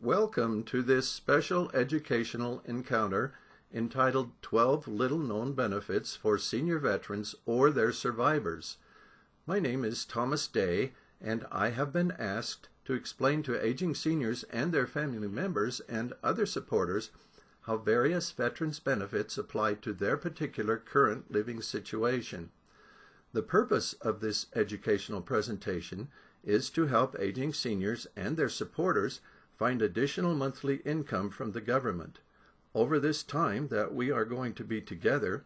Welcome to this special educational encounter entitled 12 Little Known Benefits for Senior Veterans or Their Survivors. My name is Thomas Day, and I have been asked to explain to aging seniors and their family members and other supporters how various veterans' benefits apply to their particular current living situation. The purpose of this educational presentation is to help aging seniors and their supporters find additional monthly income from the government. Over this time that we are going to be together,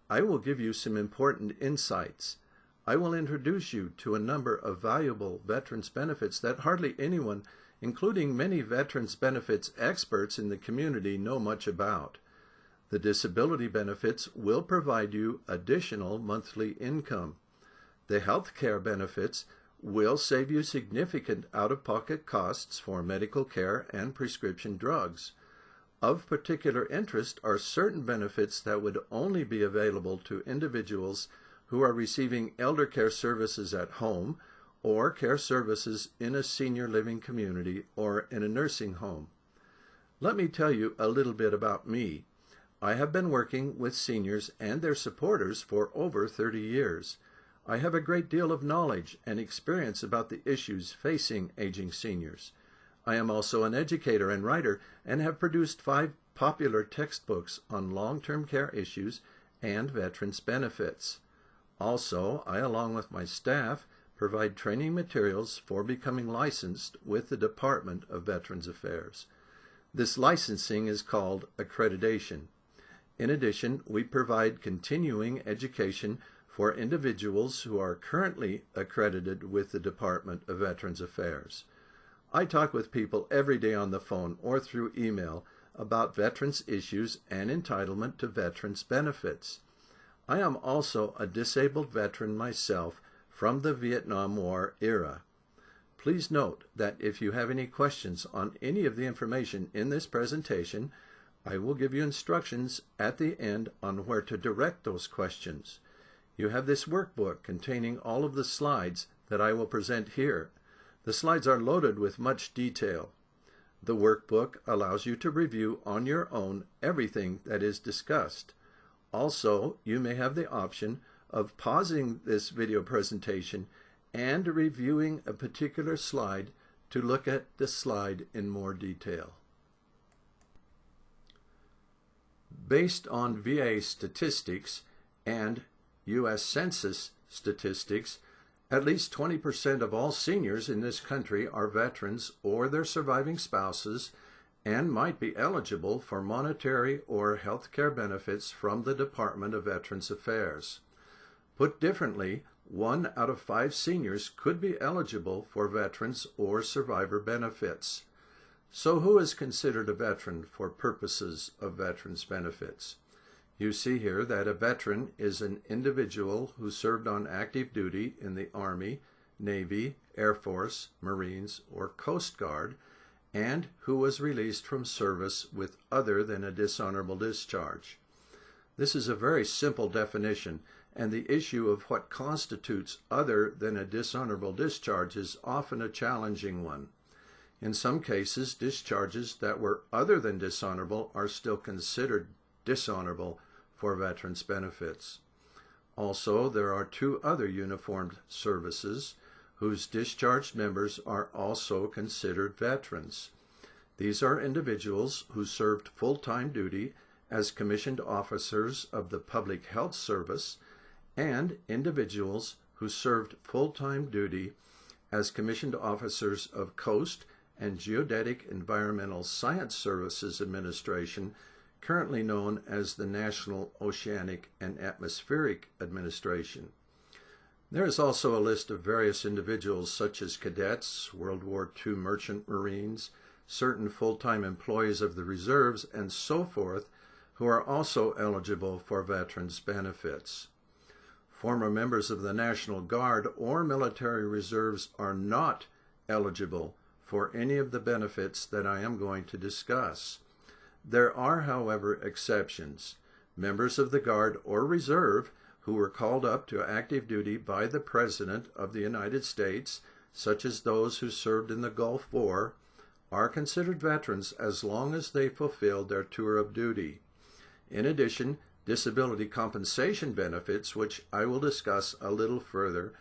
I will give you some important insights. I will introduce you to a number of valuable veterans benefits that hardly anyone, including many veterans benefits experts in the community, know much about. The disability benefits will provide you additional monthly income. The health care benefits will save you significant out-of-pocket costs for medical care and prescription drugs. Of particular interest are certain benefits that would only be available to individuals who are receiving elder care services at home or care services in a senior living community or in a nursing home. Let me tell you a little bit about me. I have been working with seniors and their supporters for over 30 years. I have a great deal of knowledge and experience about the issues facing aging seniors. I am also an educator and writer and have produced 5 popular textbooks on long-term care issues and veterans benefits. Also, I, along with my staff, provide training materials for becoming licensed with the Department of Veterans Affairs. This licensing is called accreditation. In addition, we provide continuing education for individuals who are currently accredited with the Department of Veterans Affairs. I talk with people every day on the phone or through email about veterans issues and entitlement to veterans benefits. I am also a disabled veteran myself from the Vietnam War era. Please note that if you have any questions on any of the information in this presentation, I will give you instructions at the end on where to direct those questions. You have this workbook containing all of the slides that I will present here. The slides are loaded with much detail. The workbook allows you to review on your own everything that is discussed. Also, you may have the option of pausing this video presentation and reviewing a particular slide to look at the slide in more detail. Based on VA statistics and U.S. Census statistics, at least 20% of all seniors in this country are veterans or their surviving spouses and might be eligible for monetary or health care benefits from the Department of Veterans Affairs. Put differently, 1 out of 5 seniors could be eligible for veterans or survivor benefits. So who is considered a veteran for purposes of veterans benefits? You see here that a veteran is an individual who served on active duty in the Army, Navy, Air Force, Marines, or Coast Guard, and who was released from service with other than a dishonorable discharge. This is a very simple definition, and the issue of what constitutes other than a dishonorable discharge is often a challenging one. In some cases, discharges that were other than dishonorable are still considered dishonorable for veterans benefits. Also, there are 2 other uniformed services whose discharged members are also considered veterans. These are individuals who served full-time duty as commissioned officers of the Public Health Service and individuals who served full-time duty as commissioned officers of Coast and Geodetic Environmental Science Services Administration, currently known as the National Oceanic and Atmospheric Administration. There is also a list of various individuals such as cadets, World War II merchant marines, certain full-time employees of the reserves, and so forth, who are also eligible for veterans benefits. Former members of the National Guard or military reserves are not eligible for any of the benefits that I am going to discuss. There are, however, exceptions. Members of the Guard or Reserve who were called up to active duty by the President of the United States, such as those who served in the Gulf War, are considered veterans as long as they fulfilled their tour of duty. In addition, disability compensation benefits, which I will discuss a little further,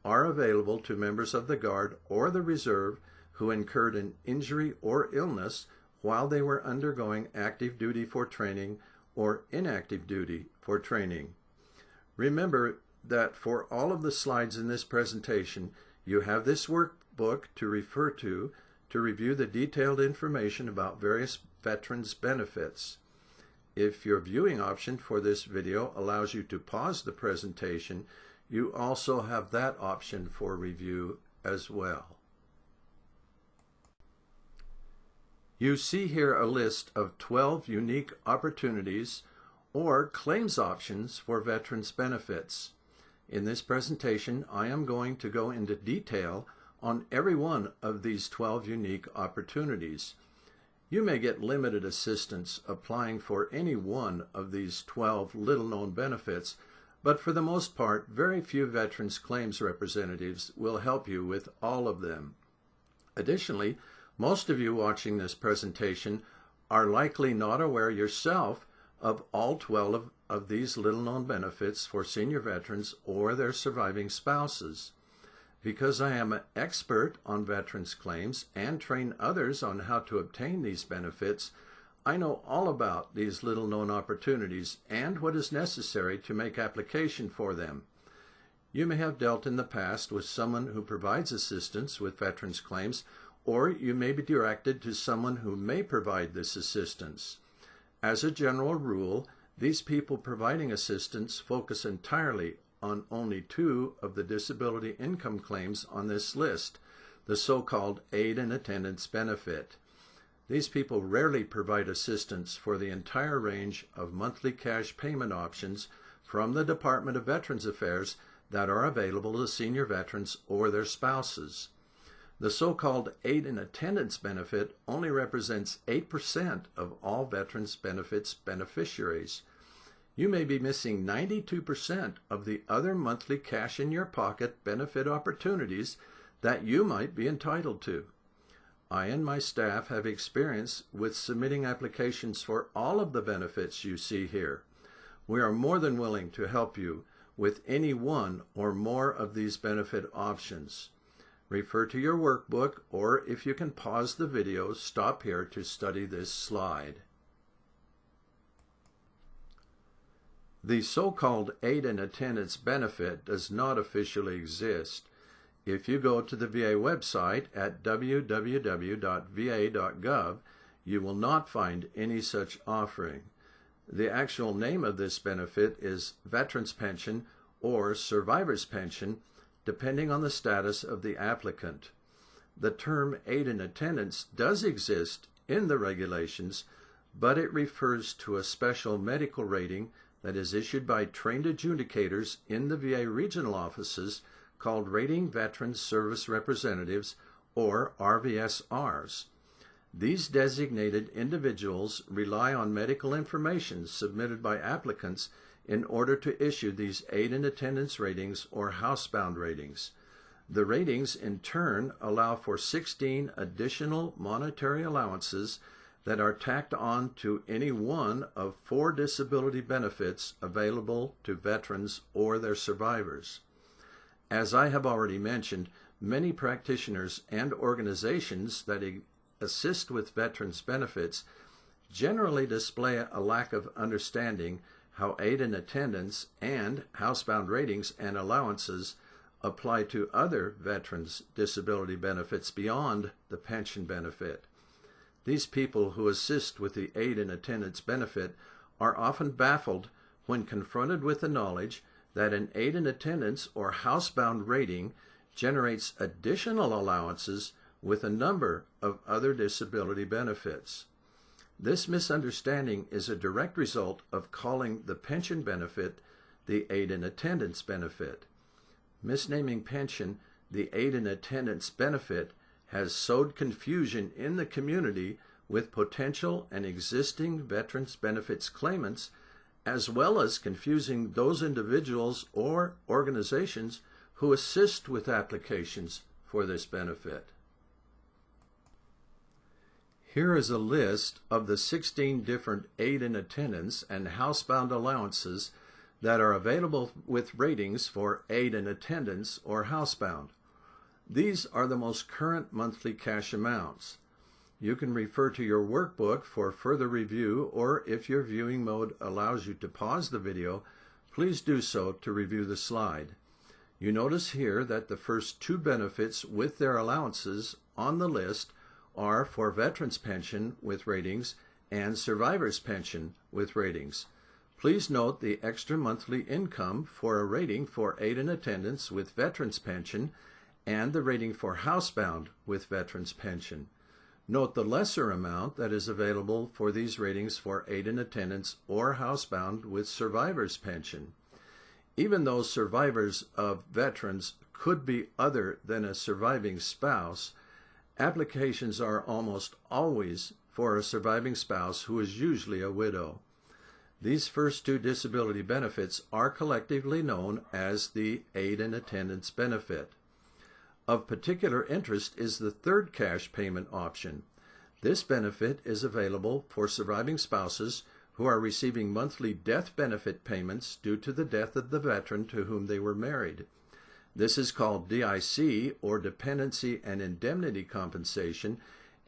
are available to members of the Guard or the Reserve who incurred an injury or illness while they were undergoing active duty for training or inactive duty for training. Remember that for all of the slides in this presentation, you have this workbook to refer to review the detailed information about various veterans' benefits. If your viewing option for this video allows you to pause the presentation, you also have that option for review as well. You see here a list of 12 unique opportunities or claims options for veterans' benefits. In this presentation, I am going to go into detail on every one of these 12 unique opportunities. You may get limited assistance applying for any one of these 12 little-known benefits, but for the most part, very few veterans' claims representatives will help you with all of them. Additionally, most of you watching this presentation are likely not aware yourself of all 12 of these little-known benefits for senior veterans or their surviving spouses. Because I am an expert on veterans' claims and train others on how to obtain these benefits, I know all about these little-known opportunities and what is necessary to make application for them. You may have dealt in the past with someone who provides assistance with veterans' claims, or you may be directed to someone who may provide this assistance. As a general rule, these people providing assistance focus entirely on only 2 of the disability income claims on this list, the so-called aid and attendance benefit. These people rarely provide assistance for the entire range of monthly cash payment options from the Department of Veterans Affairs that are available to senior veterans or their spouses. The so-called aid and attendance benefit only represents 8% of all veterans' benefits beneficiaries. You may be missing 92% of the other monthly cash in your pocket benefit opportunities that you might be entitled to. I and my staff have experience with submitting applications for all of the benefits you see here. We are more than willing to help you with any one or more of these benefit options. Refer to your workbook, or if you can pause the video, stop here to study this slide. The so-called aid and attendance benefit does not officially exist. If you go to the VA website at www.va.gov, you will not find any such offering. The actual name of this benefit is Veterans Pension or Survivor's Pension, depending on the status of the applicant. The term aid and attendance does exist in the regulations, but it refers to a special medical rating that is issued by trained adjudicators in the VA regional offices called Rating Veterans Service Representatives, or RVSRs. These designated individuals rely on medical information submitted by applicants in order to issue these aid and attendance ratings or housebound ratings. The ratings, in turn, allow for 16 additional monetary allowances that are tacked on to any one of 4 disability benefits available to veterans or their survivors. As I have already mentioned, many practitioners and organizations that assist with veterans' benefits generally display a lack of understanding how aid and attendance and housebound ratings and allowances apply to other veterans' disability benefits beyond the pension benefit. These people who assist with the aid and attendance benefit are often baffled when confronted with the knowledge that an aid and attendance or housebound rating generates additional allowances with a number of other disability benefits. This misunderstanding is a direct result of calling the pension benefit the aid and attendance benefit. Misnaming pension the aid and attendance benefit has sowed confusion in the community with potential and existing veterans benefits claimants, as well as confusing those individuals or organizations who assist with applications for this benefit. Here is a list of the 16 different aid in attendance and housebound allowances that are available with ratings for aid in attendance or housebound. These are the most current monthly cash amounts. You can refer to your workbook for further review, or if your viewing mode allows you to pause the video, please do so to review the slide. You notice here that the first two benefits with their allowances on the list are for Veterans Pension with ratings and Survivors Pension with ratings. Please note the extra monthly income for a rating for aid in attendance with Veterans Pension and the rating for housebound with Veterans Pension. Note the lesser amount that is available for these ratings for aid in attendance or housebound with Survivors Pension. Even though survivors of veterans could be other than a surviving spouse, applications are almost always for a surviving spouse who is usually a widow. These first two disability benefits are collectively known as the aid in attendance benefit. Of particular interest is the third cash payment option. This benefit is available for surviving spouses who are receiving monthly death benefit payments due to the death of the veteran to whom they were married. This is called DIC, or Dependency and Indemnity Compensation,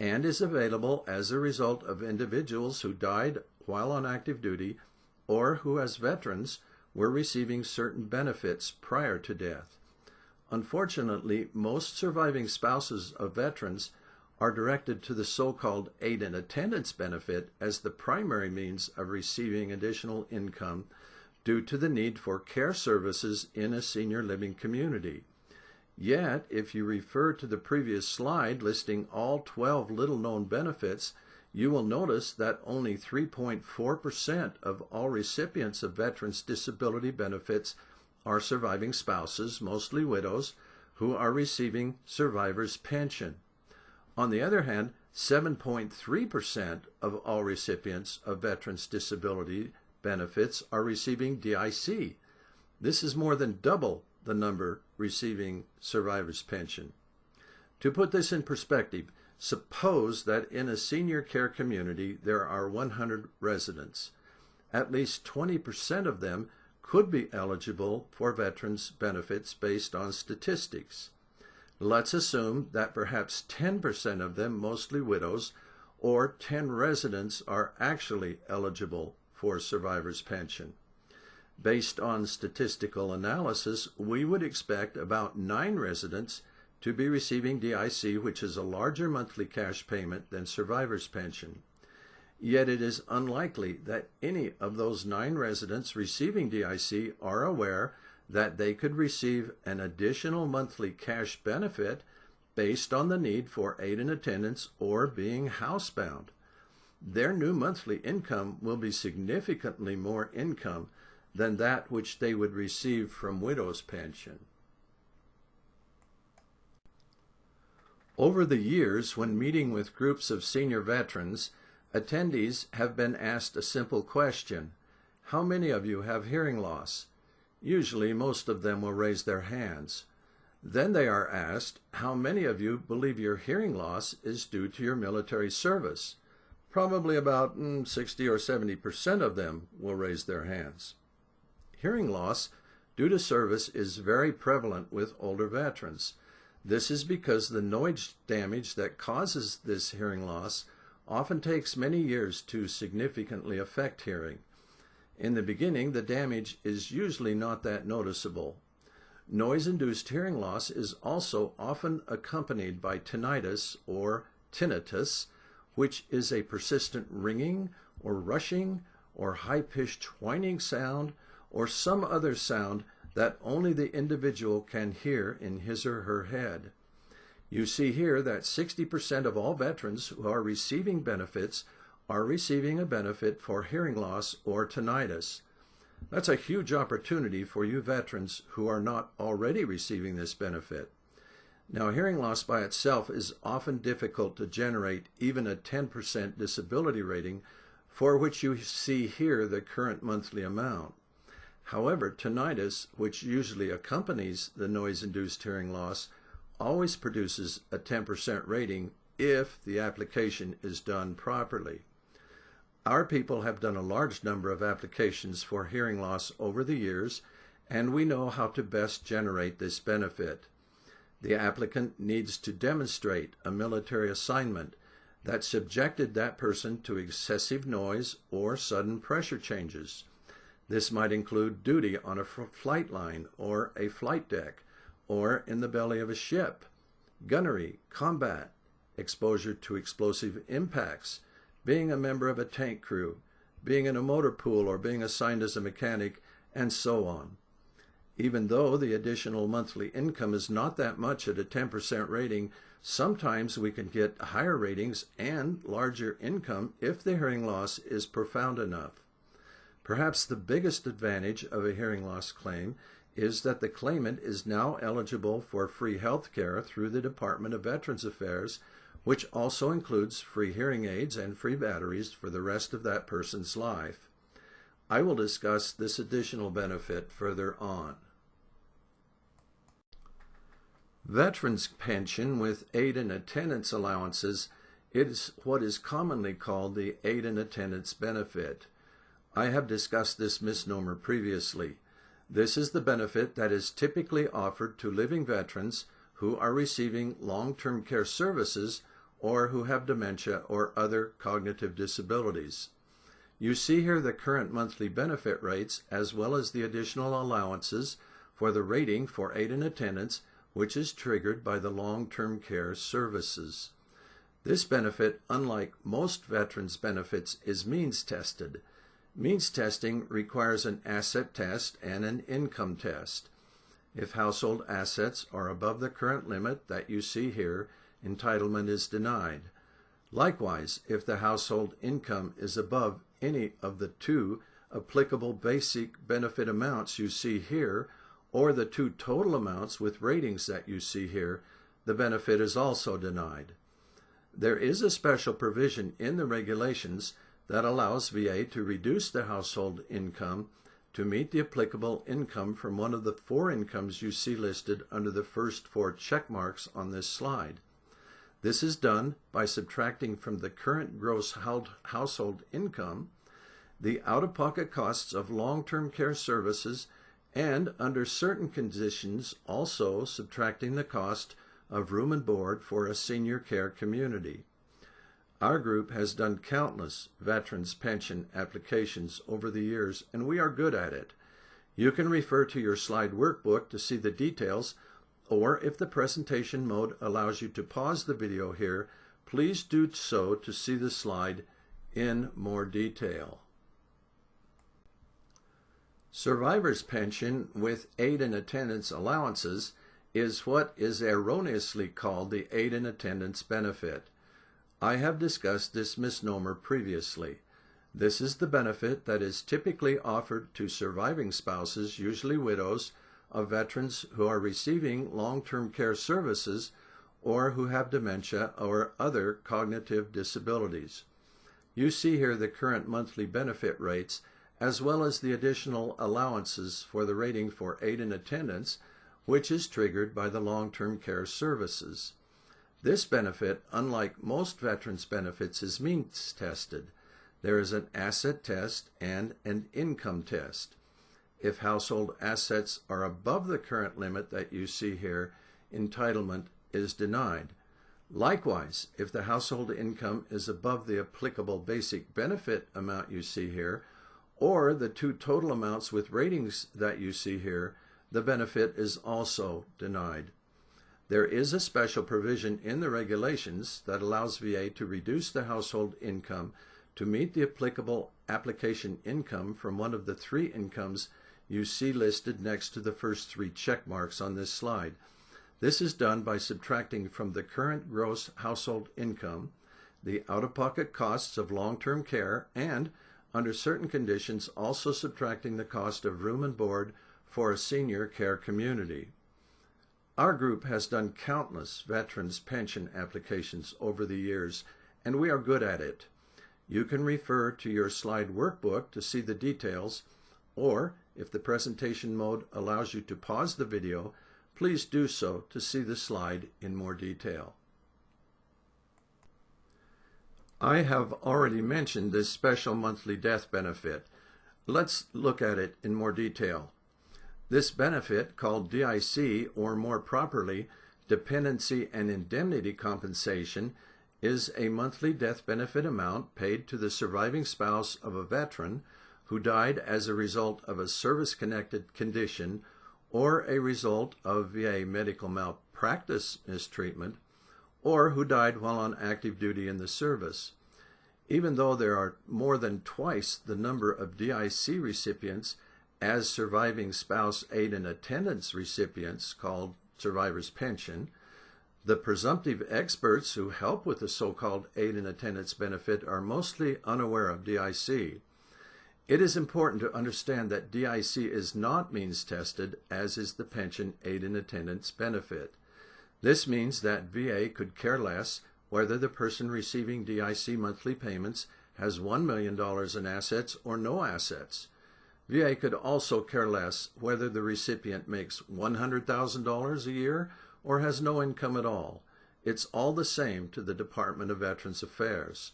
and is available as a result of individuals who died while on active duty or who, as veterans, were receiving certain benefits prior to death. Unfortunately, most surviving spouses of veterans are directed to the so-called aid in attendance benefit as the primary means of receiving additional income due to the need for care services in a senior living community. Yet, if you refer to the previous slide listing all 12 little-known benefits, you will notice that only 3.4% of all recipients of veterans' disability benefits are surviving spouses, mostly widows, who are receiving survivors' pension. On the other hand, 7.3% of all recipients of veterans' disability benefits are receiving DIC. This is more than double the number receiving survivors' pension. To put this in perspective, suppose that in a senior care community there are 100 residents. At least 20% of them could be eligible for veterans' benefits based on statistics. Let's assume that perhaps 10% of them, mostly widows, or 10 residents are actually eligible for survivors' pension. Based on statistical analysis, we would expect about 9 residents to be receiving DIC, which is a larger monthly cash payment than survivors' pension. Yet it is unlikely that any of those 9 residents receiving DIC are aware that they could receive an additional monthly cash benefit based on the need for aid in attendance or being housebound. Their new monthly income will be significantly more income than that which they would receive from widow's pension. Over the years, when meeting with groups of senior veterans, attendees have been asked a simple question: how many of you have hearing loss? Usually, most of them will raise their hands. Then they are asked, how many of you believe your hearing loss is due to your military service? Probably about 60 or 70% of them will raise their hands. Hearing loss due to service is very prevalent with older veterans. This is because the noise damage that causes this hearing loss often takes many years to significantly affect hearing. In the beginning, the damage is usually not that noticeable. Noise-induced hearing loss is also often accompanied by tinnitus or tinnitus, which is a persistent ringing or rushing or high-pitched whining sound or some other sound that only the individual can hear in his or her head. You see here that 60% of all veterans who are receiving benefits are receiving a benefit for hearing loss or tinnitus. That's a huge opportunity for you veterans who are not already receiving this benefit. Now, hearing loss by itself is often difficult to generate even a 10% disability rating, for which you see here the current monthly amount. However, tinnitus, which usually accompanies the noise-induced hearing loss, always produces a 10% rating if the application is done properly. Our people have done a large number of applications for hearing loss over the years, and we know how to best generate this benefit. The applicant needs to demonstrate a military assignment that subjected that person to excessive noise or sudden pressure changes. This might include duty on a flight line or a flight deck, or in the belly of a ship, gunnery, combat, exposure to explosive impacts, being a member of a tank crew, being in a motor pool or being assigned as a mechanic, and so on. Even though the additional monthly income is not that much at a 10% rating, sometimes we can get higher ratings and larger income if the hearing loss is profound enough. Perhaps the biggest advantage of a hearing loss claim is that the claimant is now eligible for free health care through the Department of Veterans Affairs, which also includes free hearing aids and free batteries for the rest of that person's life. I will discuss this additional benefit further on. Veterans pension with aid and attendance allowances is what is commonly called the aid and attendance benefit. I have discussed this misnomer previously. This is the benefit that is typically offered to living veterans who are receiving long-term care services or who have dementia or other cognitive disabilities. You see here the current monthly benefit rates as well as the additional allowances for the rating for aid and attendance, which is triggered by the long-term care services. This benefit, unlike most veterans' benefits, is means tested. Means testing requires an asset test and an income test. If household assets are above the current limit that you see here, entitlement is denied. Likewise, if the household income is above any of the two applicable basic benefit amounts you see here, or the two total amounts with ratings that you see here, the benefit is also denied. There is a special provision in the regulations that allows VA to reduce the household income to meet the applicable income from one of the four incomes you see listed under the first four check marks on this slide. This is done by subtracting from the current gross household income the out-of-pocket costs of long-term care services, and under certain conditions also subtracting the cost of room and board for a senior care community. Our group has done countless veterans pension applications over the years, and we are good at it. You can refer to your slide workbook to see the details, or if the presentation mode allows you to pause the video here, please do so to see the slide in more detail. Survivor's pension with aid and attendance allowances is what is erroneously called the aid and attendance benefit. I have discussed this misnomer previously. This is the benefit that is typically offered to surviving spouses, usually widows, of veterans who are receiving long-term care services or who have dementia or other cognitive disabilities. You see here the current monthly benefit rates as well as the additional allowances for the rating for aid and attendance, which is triggered by the long-term care services. This benefit, unlike most veterans' benefits, is means tested. There is an asset test and an income test. If household assets are above the current limit that you see here, entitlement is denied. Likewise, if the household income is above the applicable basic benefit amount you see here, or the two total amounts with ratings that you see here, the benefit is also denied. There is a special provision in the regulations that allows VA to reduce the household income to meet the applicable application income from one of the three incomes you see listed next to the first three check marks on this slide. This is done by subtracting from the current gross household income the out-of-pocket costs of long-term care and, under certain conditions, also subtracting the cost of room and board for a senior care community. Our group has done countless veterans pension applications over the years, and we are good at it. You can refer to your slide workbook to see the details, or if the presentation mode allows you to pause the video, please do so to see the slide in more detail. I have already mentioned this special monthly death benefit. Let's look at it in more detail. This benefit, called DIC, or more properly, Dependency and Indemnity Compensation, is a monthly death benefit amount paid to the surviving spouse of a veteran who died as a result of a service-connected condition or a result of VA medical malpractice mistreatment, or who died while on active duty in the service. Even though there are more than twice the number of DIC recipients as surviving spouse aid and attendance recipients, called survivor's pension, the presumptive experts who help with the so-called aid and attendance benefit are mostly unaware of DIC. It is important to understand that DIC is not means tested, as is the pension aid and attendance benefit. This means that VA could care less whether the person receiving DIC monthly payments has $1 million in assets or no assets. VA could also care less whether the recipient makes $100,000 a year or has no income at all. It's all the same to the Department of Veterans Affairs.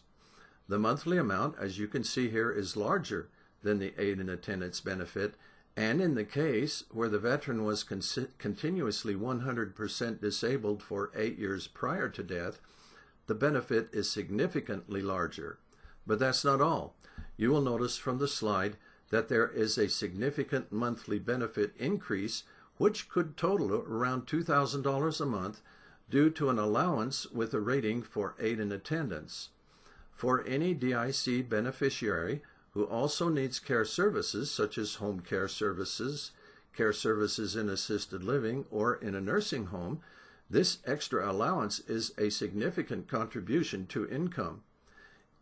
The monthly amount, as you can see here, is larger than the aid and attendance benefit, and in the case where the veteran was continuously 100% disabled for 8 years prior to death, the benefit is significantly larger. But that's not all. You will notice from the slide that there is a significant monthly benefit increase, which could total around $2,000 a month due to an allowance with a rating for aid and attendance. For any DIC beneficiary who also needs care services such as home care services in assisted living, or in a nursing home, this extra allowance is a significant contribution to income.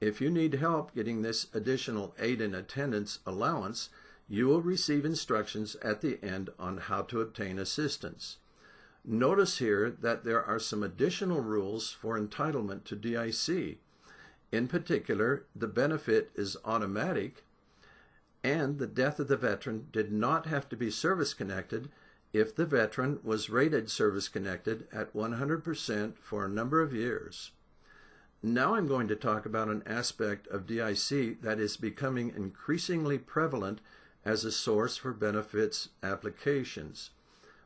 If you need help getting this additional aid and attendance allowance, you will receive instructions at the end on how to obtain assistance. Notice here that there are some additional rules for entitlement to DIC. In particular, the benefit is automatic, and the death of the veteran did not have to be service-connected if the veteran was rated service-connected at 100% for a number of years. Now I'm going to talk about an aspect of DIC that is becoming increasingly prevalent as a source for benefits applications.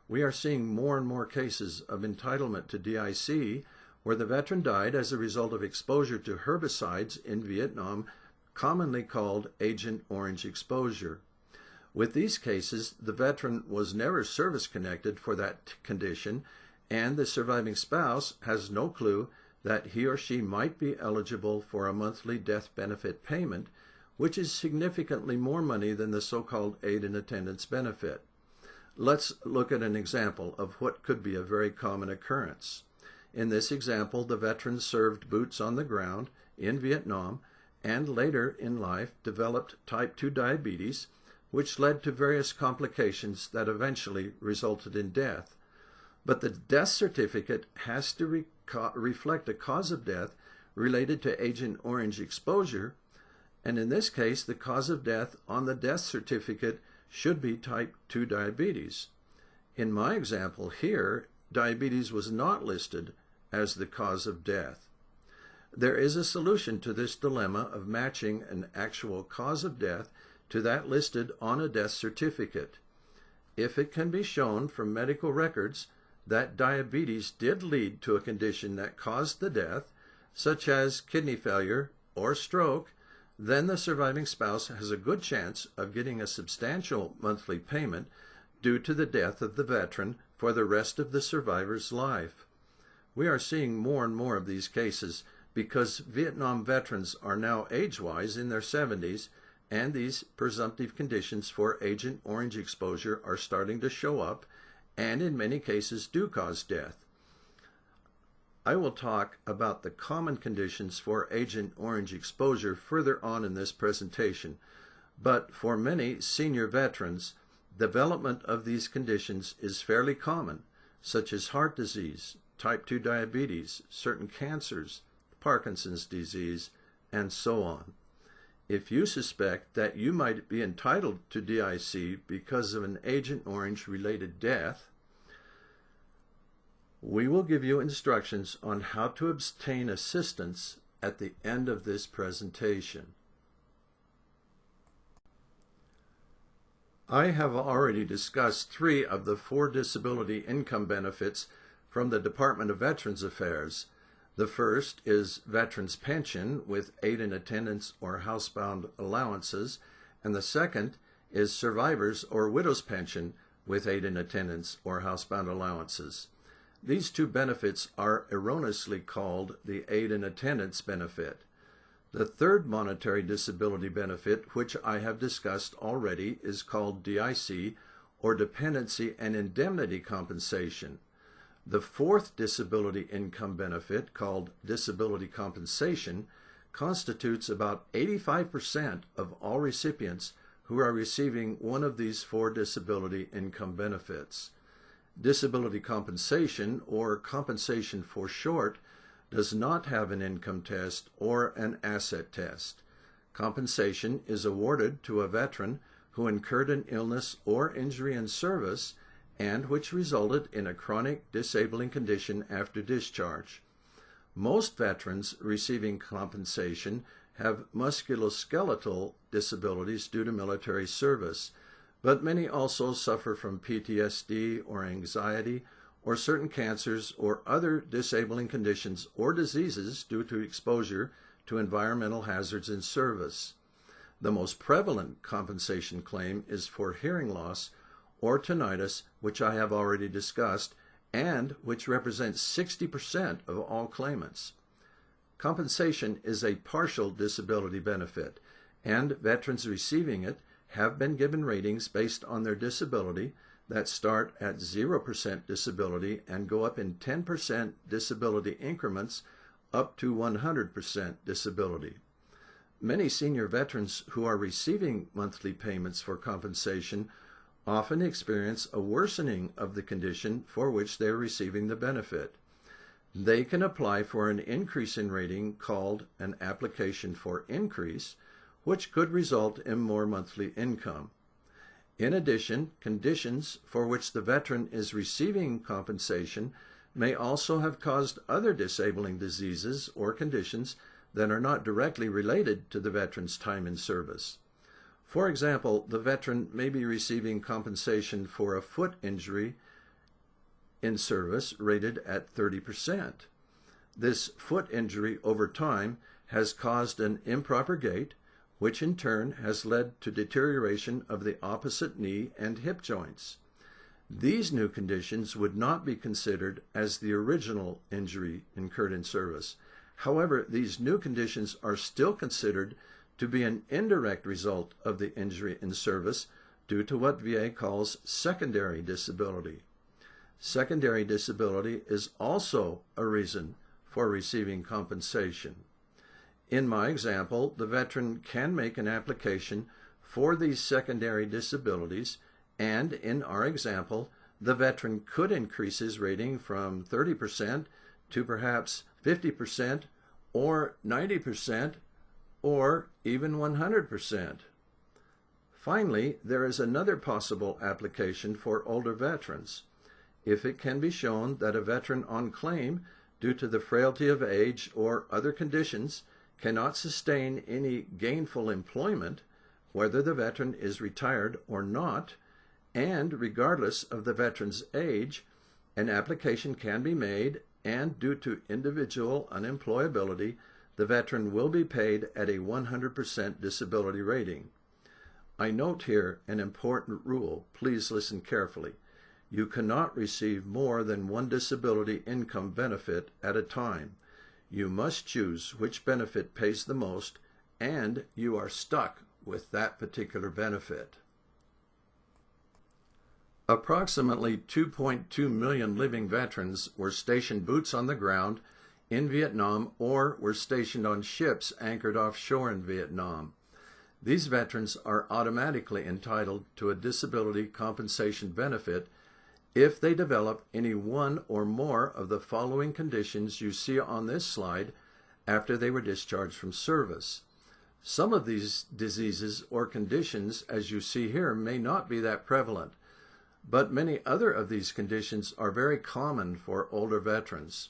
We are seeing more and more cases of entitlement to DIC where the veteran died as a result of exposure to herbicides in Vietnam, commonly called Agent Orange exposure. With these cases, the veteran was never service-connected for that condition, and the surviving spouse has no clue that he or she might be eligible for a monthly death benefit payment, which is significantly more money than the so-called aid and attendance benefit. Let's look at an example of what could be a very common occurrence. In this example, the veteran served boots on the ground in Vietnam and later in life developed type 2 diabetes, which led to various complications that eventually resulted in death. But the death certificate has to reflect a cause of death related to Agent Orange exposure, and in this case, the cause of death on the death certificate should be type 2 diabetes. In my example here, diabetes was not listed as the cause of death. There is a solution to this dilemma of matching an actual cause of death to that listed on a death certificate. If it can be shown from medical records that diabetes did lead to a condition that caused the death, such as kidney failure or stroke, then the surviving spouse has a good chance of getting a substantial monthly payment due to the death of the veteran for the rest of the survivor's life. We are seeing more and more of these cases because Vietnam veterans are now age-wise in their 70s, and these presumptive conditions for Agent Orange exposure are starting to show up, and in many cases do cause death. I will talk about the common conditions for Agent Orange exposure further on in this presentation, but for many senior veterans, development of these conditions is fairly common, such as heart disease, type 2 diabetes, certain cancers, Parkinson's disease, and so on. If you suspect that you might be entitled to DIC because of an Agent Orange related death, we will give you instructions on how to obtain assistance at the end of this presentation. I have already discussed 3 of the 4 disability income benefits from the Department of Veterans Affairs. The first is Veterans Pension with aid in attendance or housebound allowances, and the second is Survivors or Widows Pension with aid in attendance or housebound allowances. These 2 benefits are erroneously called the aid in attendance benefit. The third monetary disability benefit, which I have discussed already, is called DIC, or Dependency and Indemnity Compensation. The fourth disability income benefit, called Disability Compensation, constitutes about 85% of all recipients who are receiving one of these 4 disability income benefits. Disability compensation, or compensation for short, does not have an income test or an asset test. Compensation is awarded to a veteran who incurred an illness or injury in service and which resulted in a chronic disabling condition after discharge. Most veterans receiving compensation have musculoskeletal disabilities due to military service, but many also suffer from PTSD or anxiety or certain cancers or other disabling conditions or diseases due to exposure to environmental hazards in service. The most prevalent compensation claim is for hearing loss or tinnitus, which I have already discussed, and which represents 60% of all claimants. Compensation is a partial disability benefit, and veterans receiving it have been given ratings based on their disability that start at 0% disability and go up in 10% disability increments up to 100% disability. Many senior veterans who are receiving monthly payments for compensation often experience a worsening of the condition for which they are receiving the benefit. They can apply for an increase in rating called an application for increase, which could result in more monthly income. In addition, conditions for which the veteran is receiving compensation may also have caused other disabling diseases or conditions that are not directly related to the veteran's time in service. For example, the veteran may be receiving compensation for a foot injury in service rated at 30%. This foot injury over time has caused an improper gait, which in turn has led to deterioration of the opposite knee and hip joints. These new conditions would not be considered as the original injury incurred in service. However, these new conditions are still considered to be an indirect result of the injury in service due to what VA calls secondary disability. Secondary disability is also a reason for receiving compensation. In my example, the veteran can make an application for these secondary disabilities, and in our example, the veteran could increase his rating from 30% to perhaps 50% or 90% or even 100%. Finally, there is another possible application for older veterans. If it can be shown that a veteran on claim, due to the frailty of age or other conditions, cannot sustain any gainful employment, whether the veteran is retired or not, and regardless of the veteran's age, an application can be made, and due to individual unemployability, the veteran will be paid at a 100% disability rating. I note here an important rule. Please listen carefully. You cannot receive more than one disability income benefit at a time. You must choose which benefit pays the most, and you are stuck with that particular benefit. Approximately 2.2 million living veterans were stationed boots on the ground in Vietnam or were stationed on ships anchored offshore in Vietnam. These veterans are automatically entitled to a disability compensation benefit if they develop any one or more of the following conditions you see on this slide after they were discharged from service. Some of these diseases or conditions, as you see here, may not be that prevalent, but many other of these conditions are very common for older veterans.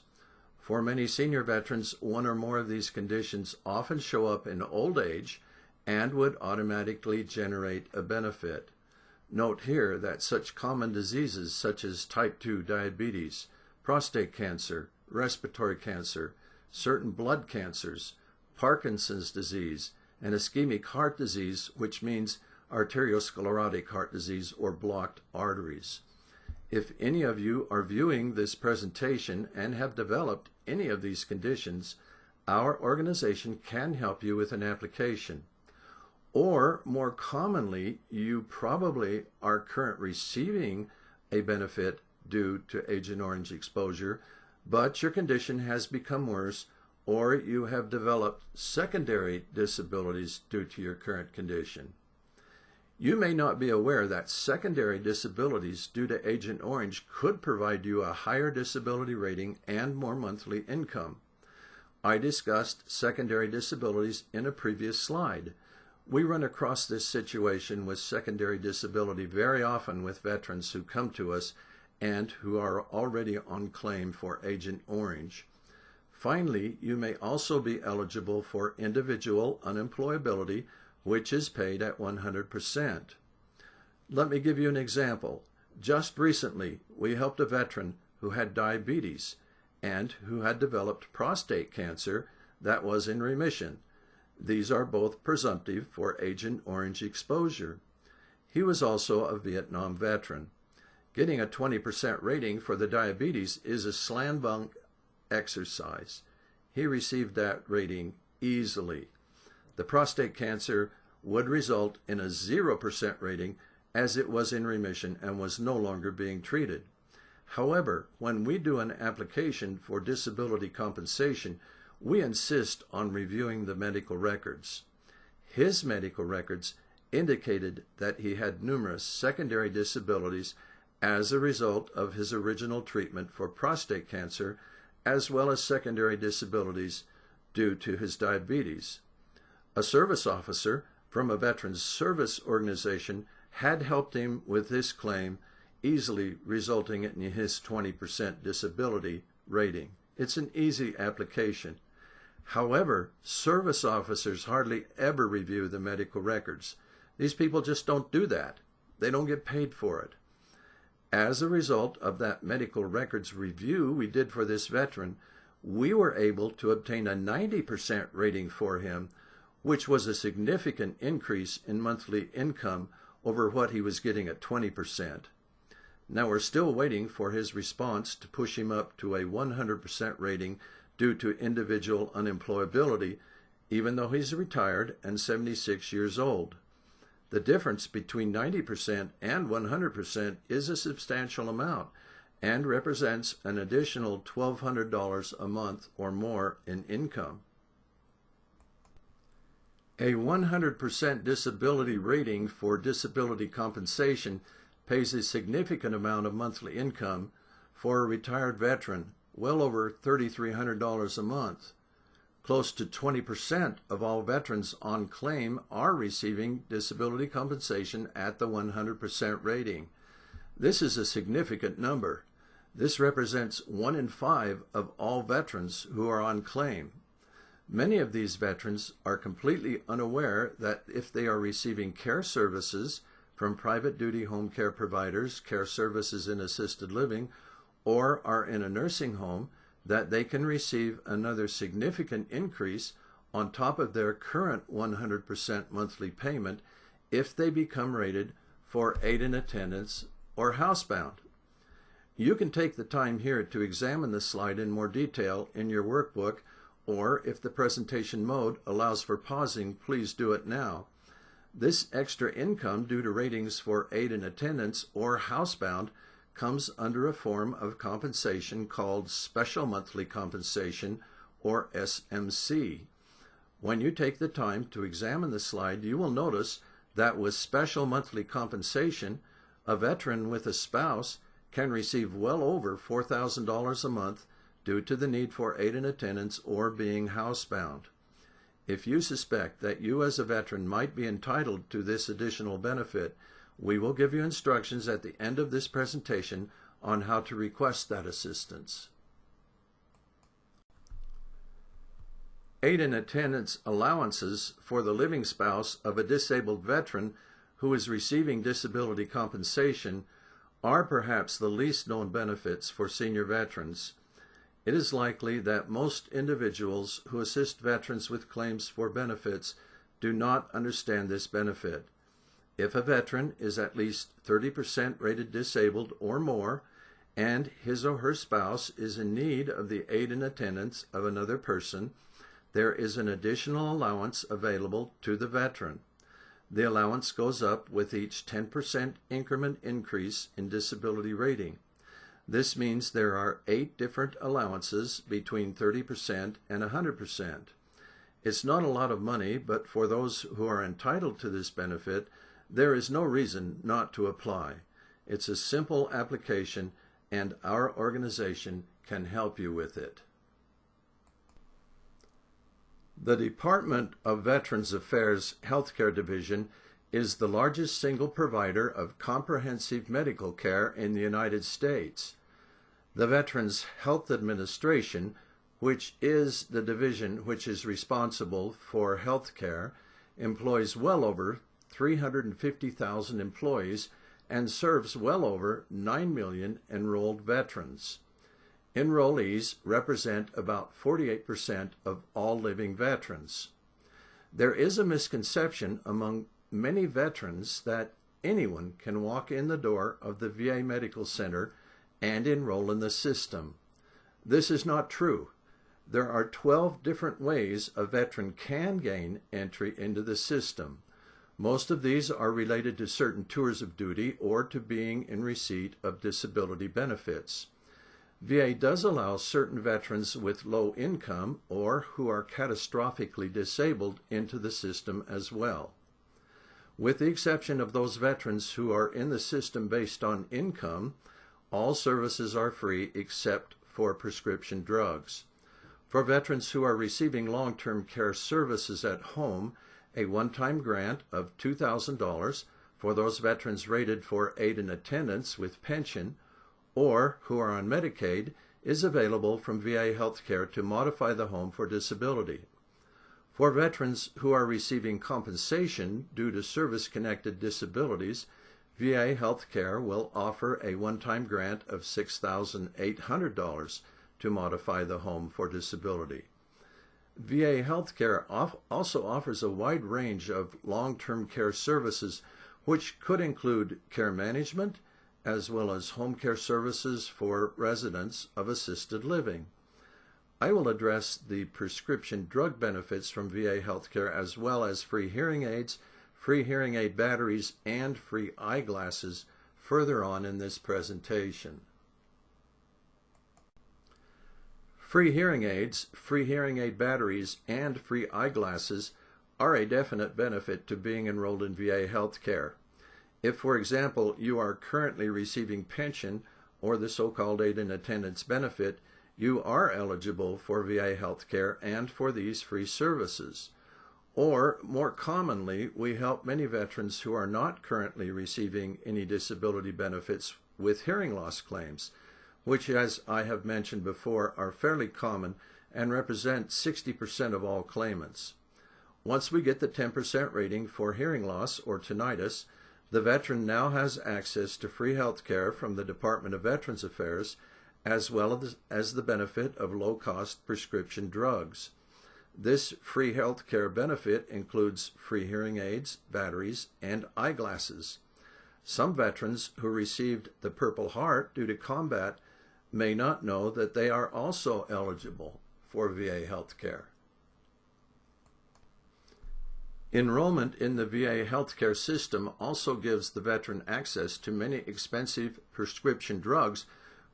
For many senior veterans, one or more of these conditions often show up in old age and would automatically generate a benefit. Note here that such common diseases such as type 2 diabetes, prostate cancer, respiratory cancer, certain blood cancers, Parkinson's disease, and ischemic heart disease, which means arteriosclerotic heart disease or blocked arteries. If any of you are viewing this presentation and have developed any of these conditions, our organization can help you with an application. Or, more commonly, you probably are currently receiving a benefit due to Agent Orange exposure, but your condition has become worse, or you have developed secondary disabilities due to your current condition. You may not be aware that secondary disabilities due to Agent Orange could provide you a higher disability rating and more monthly income. I discussed secondary disabilities in a previous slide. We run across this situation with secondary disability very often with veterans who come to us and who are already on claim for Agent Orange. Finally, you may also be eligible for individual unemployability, which is paid at 100%. Let me give you an example. Just recently, we helped a veteran who had diabetes and who had developed prostate cancer that was in remission. These are both presumptive for Agent Orange exposure. He was also a Vietnam veteran. Getting a 20% rating for the diabetes is a slam dunk exercise. He received that rating easily. The prostate cancer would result in a 0% rating as it was in remission and was no longer being treated. However, when we do an application for disability compensation, we insist on reviewing the medical records. His medical records indicated that he had numerous secondary disabilities as a result of his original treatment for prostate cancer, as well as secondary disabilities due to his diabetes. A service officer from a veterans service organization had helped him with this claim, easily resulting in his 20% disability rating. It's an easy application. However, service officers hardly ever review the medical records. These people just don't do that. They don't get paid for it. As a result of that medical records review we did for this veteran, we were able to obtain a 90% rating for him, which was a significant increase in monthly income over what he was getting at 20%. Now we're still waiting for his response to push him up to a 100% rating due to individual unemployability, even though he's retired and 76 years old. The difference between 90% and 100% is a substantial amount and represents an additional $1,200 a month or more in income. A 100% disability rating for disability compensation pays a significant amount of monthly income for a retired veteran, well over $3,300 a month. Close to 20% of all veterans on claim are receiving disability compensation at the 100% rating. This is a significant number. This represents 1 in 5 of all veterans who are on claim. Many of these veterans are completely unaware that if they are receiving care services from private duty home care providers, care services in assisted living, or are in a nursing home, that they can receive another significant increase on top of their current 100% monthly payment if they become rated for aid in attendance or housebound. You can take the time here to examine the slide in more detail in your workbook, or if the presentation mode allows for pausing, please do it now. This extra income due to ratings for aid in attendance or housebound comes under a form of compensation called Special Monthly Compensation, or SMC. When you take the time to examine the slide, you will notice that with Special Monthly Compensation, a veteran with a spouse can receive well over $4,000 a month due to the need for aid in attendance or being housebound. If you suspect that you as a veteran might be entitled to this additional benefit, we will give you instructions at the end of this presentation on how to request that assistance. Aid and attendance allowances for the living spouse of a disabled veteran who is receiving disability compensation are perhaps the least known benefits for senior veterans. It is likely that most individuals who assist veterans with claims for benefits do not understand this benefit. If a veteran is at least 30% rated disabled or more, and his or her spouse is in need of the aid and attendance of another person, there is an additional allowance available to the veteran. The allowance goes up with each 10% increment increase in disability rating. This means there are 8 different allowances between 30% and 100%. It's not a lot of money, but for those who are entitled to this benefit, there is no reason not to apply. It's a simple application, and our organization can help you with it. The Department of Veterans Affairs Healthcare Division is the largest single provider of comprehensive medical care in the United States. The Veterans Health Administration, which is the division which is responsible for health care, employs well over 350,000 employees and serves well over 9 million enrolled veterans. Enrollees represent about 48% of all living veterans. There is a misconception among many veterans that anyone can walk in the door of the VA Medical Center and enroll in the system. This is not true. There are 12 different ways a veteran can gain entry into the system. Most of these are related to certain tours of duty or to being in receipt of disability benefits. VA does allow certain veterans with low income or who are catastrophically disabled into the system as well. With the exception of those veterans who are in the system based on income, all services are free except for prescription drugs. For veterans who are receiving long-term care services at home, a one-time grant of $2,000 for those veterans rated for aid and attendance with pension or who are on Medicaid is available from VA Healthcare to modify the home for disability. For veterans who are receiving compensation due to service-connected disabilities, VA Healthcare will offer a one-time grant of $6,800 to modify the home for disability. VA Healthcare also offers a wide range of long-term care services, which could include care management, as well as home care services for residents of assisted living. I will address the prescription drug benefits from VA Healthcare as well as free hearing aids, free hearing aid batteries, and free eyeglasses further on in this presentation. Free hearing aids, free hearing aid batteries, and free eyeglasses are a definite benefit to being enrolled in VA Healthcare. If, for example, you are currently receiving pension or the so-called aid and attendance benefit, you are eligible for VA Healthcare and for these free services. Or, more commonly, we help many veterans who are not currently receiving any disability benefits with hearing loss claims, which, as I have mentioned before, are fairly common and represent 60% of all claimants. Once we get the 10% rating for hearing loss or tinnitus, the veteran now has access to free health care from the Department of Veterans Affairs, as well as the benefit of low-cost prescription drugs. This free health care benefit includes free hearing aids, batteries, and eyeglasses. Some veterans who received the Purple Heart due to combat may not know that they are also eligible for VA health care. Enrollment in the VA healthcare system also gives the veteran access to many expensive prescription drugs,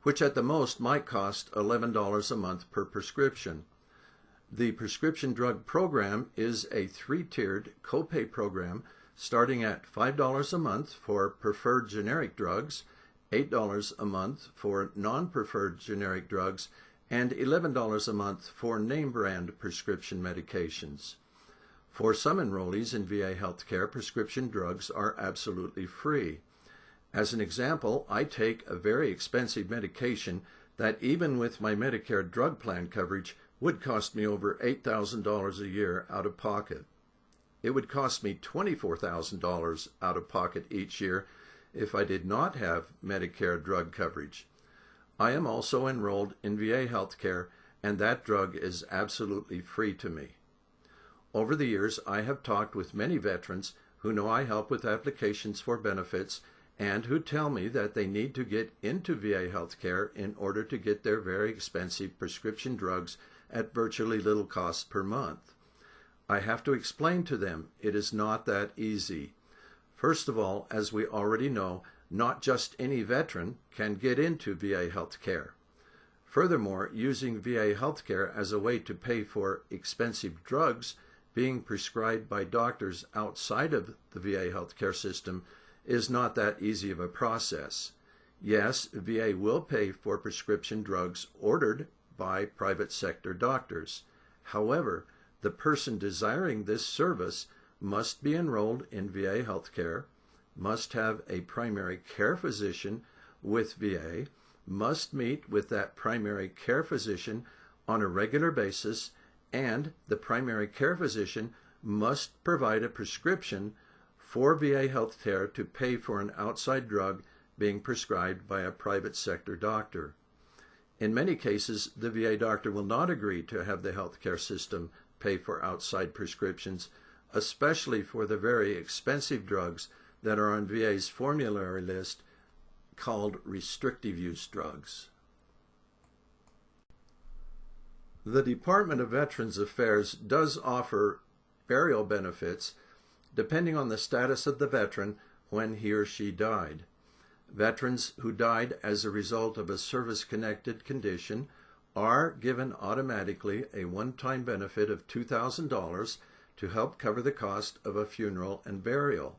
which at the most might cost $11 a month per prescription. The prescription drug program is a 3-tiered copay program starting at $5 a month for preferred generic drugs, $8 a month for non-preferred generic drugs, and $11 a month for name brand prescription medications. For some enrollees in VA healthcare, prescription drugs are absolutely free. As an example, I take a very expensive medication that even with my Medicare drug plan coverage would cost me over $8,000 a year out of pocket. It would cost me $24,000 out of pocket each year if I did not have Medicare drug coverage. I am also enrolled in VA healthcare, and that drug is absolutely free to me. Over the years, I have talked with many veterans who know I help with applications for benefits and who tell me that they need to get into VA healthcare in order to get their very expensive prescription drugs at virtually little cost per month. I have to explain to them it is not that easy. First of all, as we already know, not just any veteran can get into VA healthcare. Furthermore, using VA healthcare as a way to pay for expensive drugs being prescribed by doctors outside of the VA healthcare system is not that easy of a process. Yes, VA will pay for prescription drugs ordered by private sector doctors. However, the person desiring this service must be enrolled in VA healthcare, must have a primary care physician with VA, must meet with that primary care physician on a regular basis, and the primary care physician must provide a prescription for VA healthcare to pay for an outside drug being prescribed by a private sector doctor. In many cases, the VA doctor will not agree to have the healthcare system pay for outside prescriptions, especially for the very expensive drugs that are on VA's formulary list called restrictive use drugs. The Department of Veterans Affairs does offer burial benefits depending on the status of the veteran when he or she died. Veterans who died as a result of a service-connected condition are given automatically a one-time benefit of $2,000 to help cover the cost of a funeral and burial.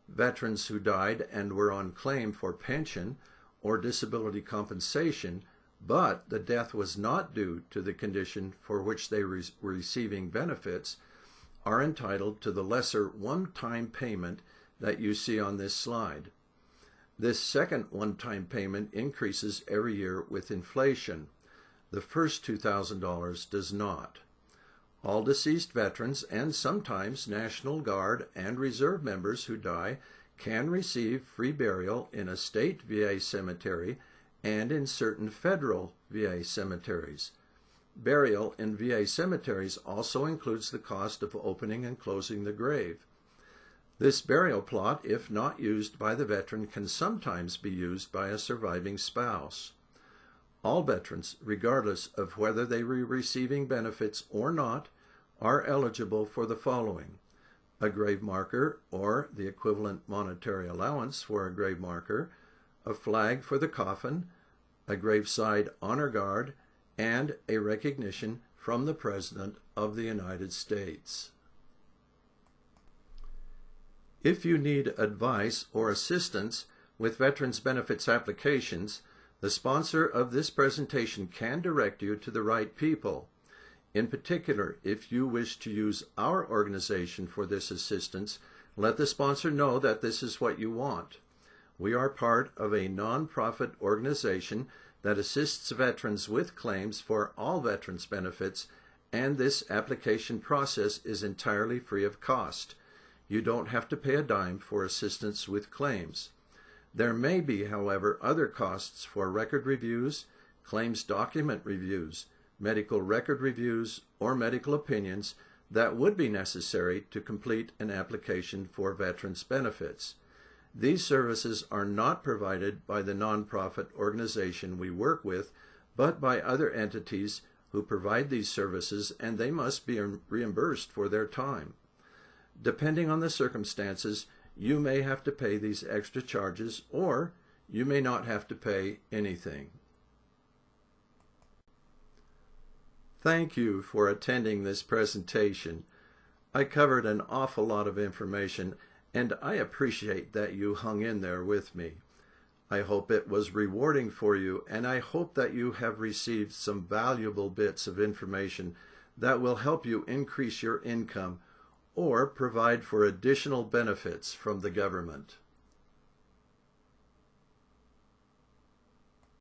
Veterans who died and were on claim for pension or disability compensation, but the death was not due to the condition for which they were receiving benefits, are entitled to the lesser one-time payment that you see on this slide. This second one-time payment increases every year with inflation. The first $2,000 does not. All deceased veterans and sometimes National Guard and Reserve members who die can receive free burial in a state VA cemetery and in certain federal VA cemeteries. Burial in VA cemeteries also includes the cost of opening and closing the grave. This burial plot, if not used by the veteran, can sometimes be used by a surviving spouse. All veterans, regardless of whether they were receiving benefits or not, are eligible for the following: a grave marker or the equivalent monetary allowance for a grave marker, a flag for the coffin, a graveside honor guard, and a recognition from the President of the United States. If you need advice or assistance with Veterans Benefits applications, the sponsor of this presentation can direct you to the right people. In particular, if you wish to use our organization for this assistance, let the sponsor know that this is what you want. We are part of a nonprofit organization that assists veterans with claims for all veterans benefits, and this application process is entirely free of cost. You don't have to pay a dime for assistance with claims. There may be, however, other costs for record reviews, claims document reviews, medical record reviews, or medical opinions that would be necessary to complete an application for veterans benefits. These services are not provided by the nonprofit organization we work with, but by other entities who provide these services, and they must be reimbursed for their time. Depending on the circumstances, you may have to pay these extra charges, or you may not have to pay anything. Thank you for attending this presentation. I covered an awful lot of information, and I appreciate that you hung in there with me. I hope it was rewarding for you, and I hope that you have received some valuable bits of information that will help you increase your income or provide for additional benefits from the government.